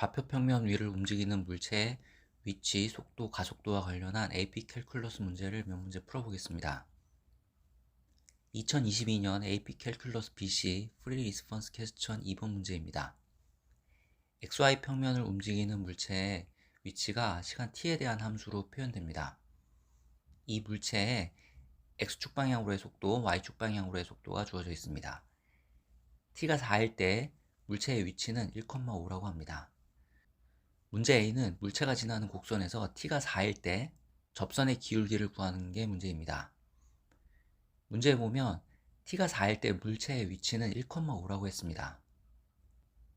좌표 평면 위를 움직이는 물체의 위치, 속도, 가속도와 관련한 AP 캘큘러스 문제를 몇 문제 풀어보겠습니다. 2022년 AP 캘큘러스 BC 프리 리스폰스 퀘스천 2번 문제입니다. XY 평면을 움직이는 물체의 위치가 시간 t에 대한 함수로 표현됩니다. 이 물체의 X축 방향으로의 속도, Y축 방향으로의 속도가 주어져 있습니다. t가 4일 때 물체의 위치는 1,5라고 합니다. 문제 A는 물체가 지나는 곡선에서 t가 4일 때 접선의 기울기를 구하는 게 문제입니다. 문제에 보면 t가 4일 때 물체의 위치는 1,5라고 했습니다.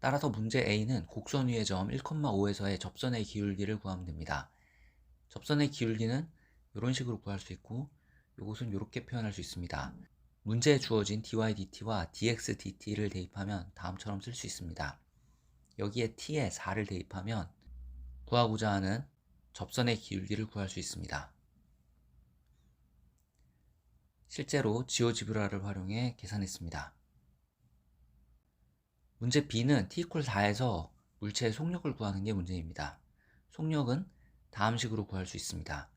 따라서 문제 A는 곡선 위의 점 1,5에서의 접선의 기울기를 구하면 됩니다. 접선의 기울기는 이런 식으로 구할 수 있고 이것은 이렇게 표현할 수 있습니다. 문제에 주어진 dy dt와 dx dt를 대입하면 다음처럼 쓸 수 있습니다. 여기에 t에 4를 대입하면 구하고자 하는 접선의 기울기를 구할 수 있습니다. 실제로 지오지브라를 활용해 계산했습니다. 문제 B는 t=4에서 물체의 속력을 구하는 게 문제입니다. 속력은 다음 식으로 구할 수 있습니다.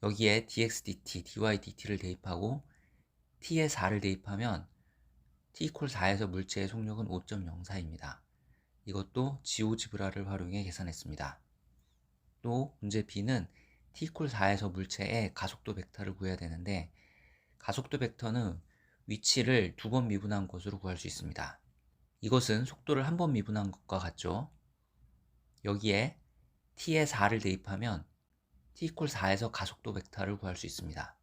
여기에 dx dt, dy dt를 대입하고 t에 4를 대입하면 t=4에서 물체의 속력은 5.04입니다. 이것도 지오지브라를 활용해 계산했습니다. 또 문제 B는 t=4에서 물체의 가속도 벡터를 구해야 되는데 가속도 벡터는 위치를 2번 미분한 것으로 구할 수 있습니다. 이것은 속도를 한 번 미분한 것과 같죠. 여기에 t에 4를 대입하면 t=4에서 가속도 벡터를 구할 수 있습니다.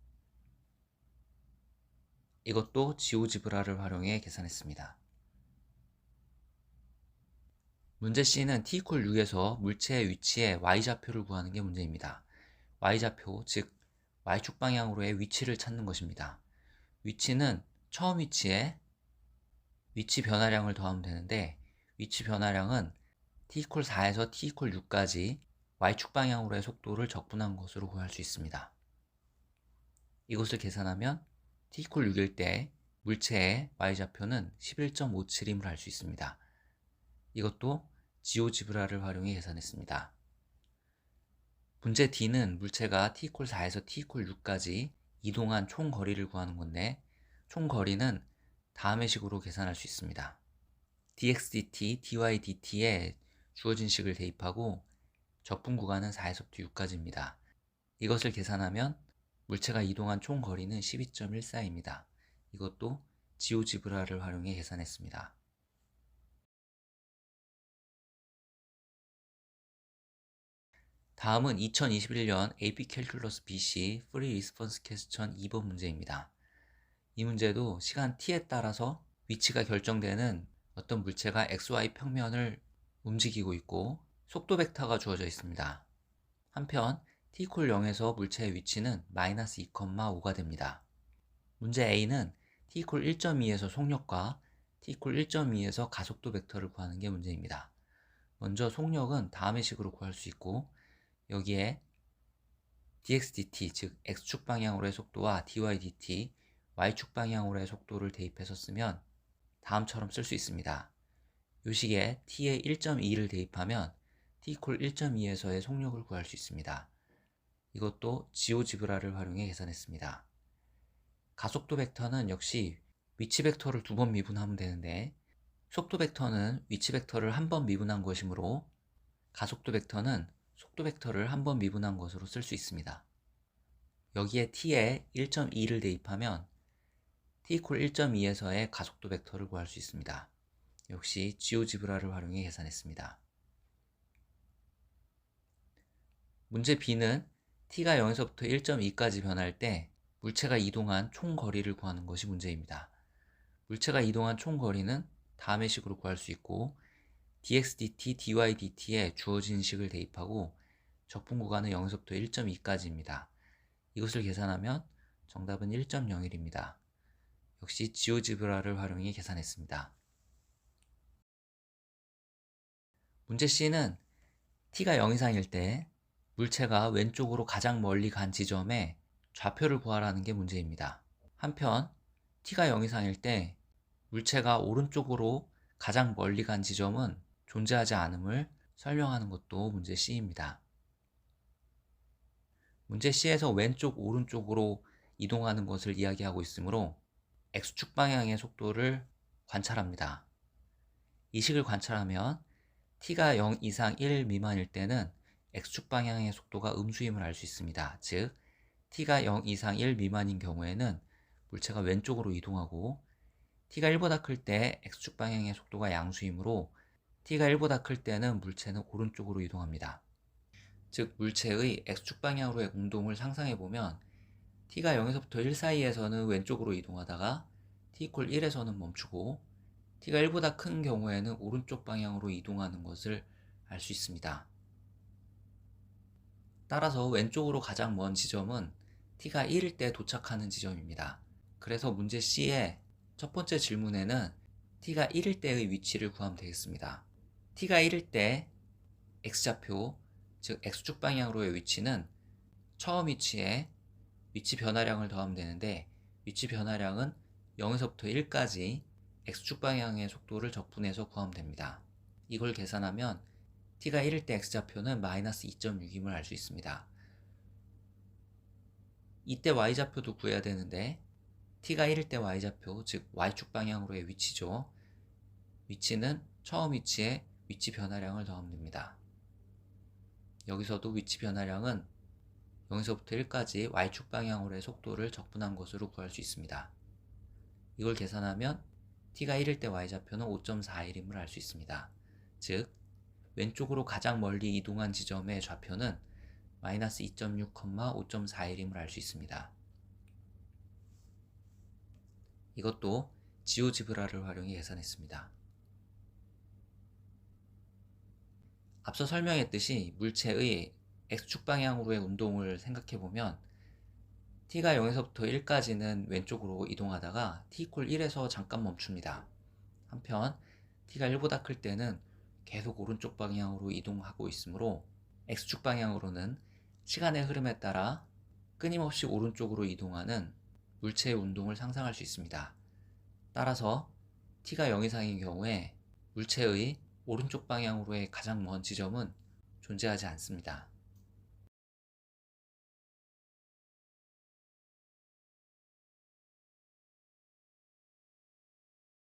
이것도 지오지브라를 활용해 계산했습니다. 문제 C는 t=6에서 물체의 위치의 y좌표를 구하는 게 문제입니다. y좌표, 즉 y축 방향으로의 위치를 찾는 것입니다. 위치는 처음 위치에 위치 변화량을 더하면 되는데 위치 변화량은 t=4에서 t=6까지 y축 방향으로의 속도를 적분한 것으로 구할 수 있습니다. 이것을 계산하면 t=6일 때 물체의 y좌표는 11.57임을 알 수 있습니다. 이것도 지오지브라를 활용해 계산했습니다. 문제 D는 물체가 t=4에서 t=6까지 이동한 총 거리를 구하는 건데 총 거리는 다음의 식으로 계산할 수 있습니다. dx dt, dy dt에 주어진 식을 대입하고 적분 구간은 4에서부터 6까지입니다. 이것을 계산하면 물체가 이동한 총 거리는 12.14입니다. 이것도 지오지브라를 활용해 계산했습니다. 다음은 2021년 AP 캘큘러스 BC 프리 리스폰스 퀘스천 2번 문제입니다. 이 문제도 시간 t에 따라서 위치가 결정되는 어떤 물체가 XY 평면을 움직이고 있고 속도 벡터가 주어져 있습니다. 한편 t=0에서 물체의 위치는 마이너스 2,5가 됩니다. 문제 A는 t=1.2에서 속력과 t=1.2에서 가속도 벡터를 구하는 게 문제입니다. 먼저 속력은 다음의 식으로 구할 수 있고 여기에 dx dt, 즉 x축 방향으로의 속도와 dy dt, y축 방향으로의 속도를 대입해서 쓰면 다음처럼 쓸 수 있습니다. 이 식에 t에 1.2를 대입하면 t=1.2에서의 속력을 구할 수 있습니다. 이것도 지오지브라를 활용해 계산했습니다. 가속도 벡터는 역시 위치 벡터를 2번 미분하면 되는데 속도 벡터는 위치 벡터를 한 번 미분한 것이므로 가속도 벡터는 속도 벡터를 한 번 미분한 것으로 쓸 수 있습니다. 여기에 t에 1.2를 대입하면 t=1.2에서의 가속도 벡터를 구할 수 있습니다. 역시 지오지브라를 활용해 계산했습니다. 문제 B는 t가 0에서부터 1.2까지 변할 때 물체가 이동한 총 거리를 구하는 것이 문제입니다. 물체가 이동한 총 거리는 다음의 식으로 구할 수 있고 dx dt, dy dt에 주어진 식을 대입하고 적분 구간은 0에서부터 1.2까지입니다. 이것을 계산하면 정답은 1.01입니다. 역시 지오지브라를 활용해 계산했습니다. 문제 C는 t가 0 이상일 때 물체가 왼쪽으로 가장 멀리 간 지점에 좌표를 구하라는 게 문제입니다. 한편 t가 0 이상일 때 물체가 오른쪽으로 가장 멀리 간 지점은 존재하지 않음을 설명하는 것도 문제 C입니다. 문제 C에서 왼쪽, 오른쪽으로 이동하는 것을 이야기하고 있으므로 X축 방향의 속도를 관찰합니다. 이 식을 관찰하면 t가 0 이상 1 미만일 때는 X축 방향의 속도가 음수임을 알 수 있습니다. 즉, t가 0 이상 1 미만인 경우에는 물체가 왼쪽으로 이동하고 t가 1보다 클 때 X축 방향의 속도가 양수이므로 t가 1보다 클 때는 물체는 오른쪽으로 이동합니다. 즉, 물체의 X축 방향으로의 운동을 상상해보면 t가 0에서부터 1 사이에서는 왼쪽으로 이동하다가 t = 1에서는 멈추고 t가 1보다 큰 경우에는 오른쪽 방향으로 이동하는 것을 알 수 있습니다. 따라서 왼쪽으로 가장 먼 지점은 t가 1일 때 도착하는 지점입니다. 그래서 문제 C의 첫 번째 질문에는 t가 1일 때의 위치를 구하면 되겠습니다. t가 1일 때 x좌표, 즉 x축 방향으로의 위치는 처음 위치에 위치 변화량을 더하면 되는데, 위치 변화량은 0에서부터 1까지 x축 방향의 속도를 적분해서 구하면 됩니다. 이걸 계산하면 t가 1일 때 x좌표는 마이너스 2.6임을 알 수 있습니다. 이때 y좌표도 구해야 되는데 t가 1일 때 y좌표, 즉 y축 방향으로의 위치죠. 위치는 처음 위치에 위치 변화량을 더하면 됩니다. 여기서도 위치 변화량은 0에서부터 1까지 y축 방향으로의 속도를 적분한 것으로 구할 수 있습니다. 이걸 계산하면 t가 1일 때 y좌표는 5.41임을 알 수 있습니다. 즉, 왼쪽으로 가장 멀리 이동한 지점의 좌표는 마이너스 2.6, 5.41임을 알 수 있습니다. 이것도 지오지브라를 활용해 계산했습니다. 앞서 설명했듯이 물체의 X축 방향으로의 운동을 생각해보면 t가 0에서부터 1까지는 왼쪽으로 이동하다가 t = 1에서 잠깐 멈춥니다. 한편 t가 1보다 클 때는 계속 오른쪽 방향으로 이동하고 있으므로 X축 방향으로는 시간의 흐름에 따라 끊임없이 오른쪽으로 이동하는 물체의 운동을 상상할 수 있습니다. 따라서 t가 0 이상인 경우에 물체의 오른쪽 방향으로의 가장 먼 지점은 존재하지 않습니다.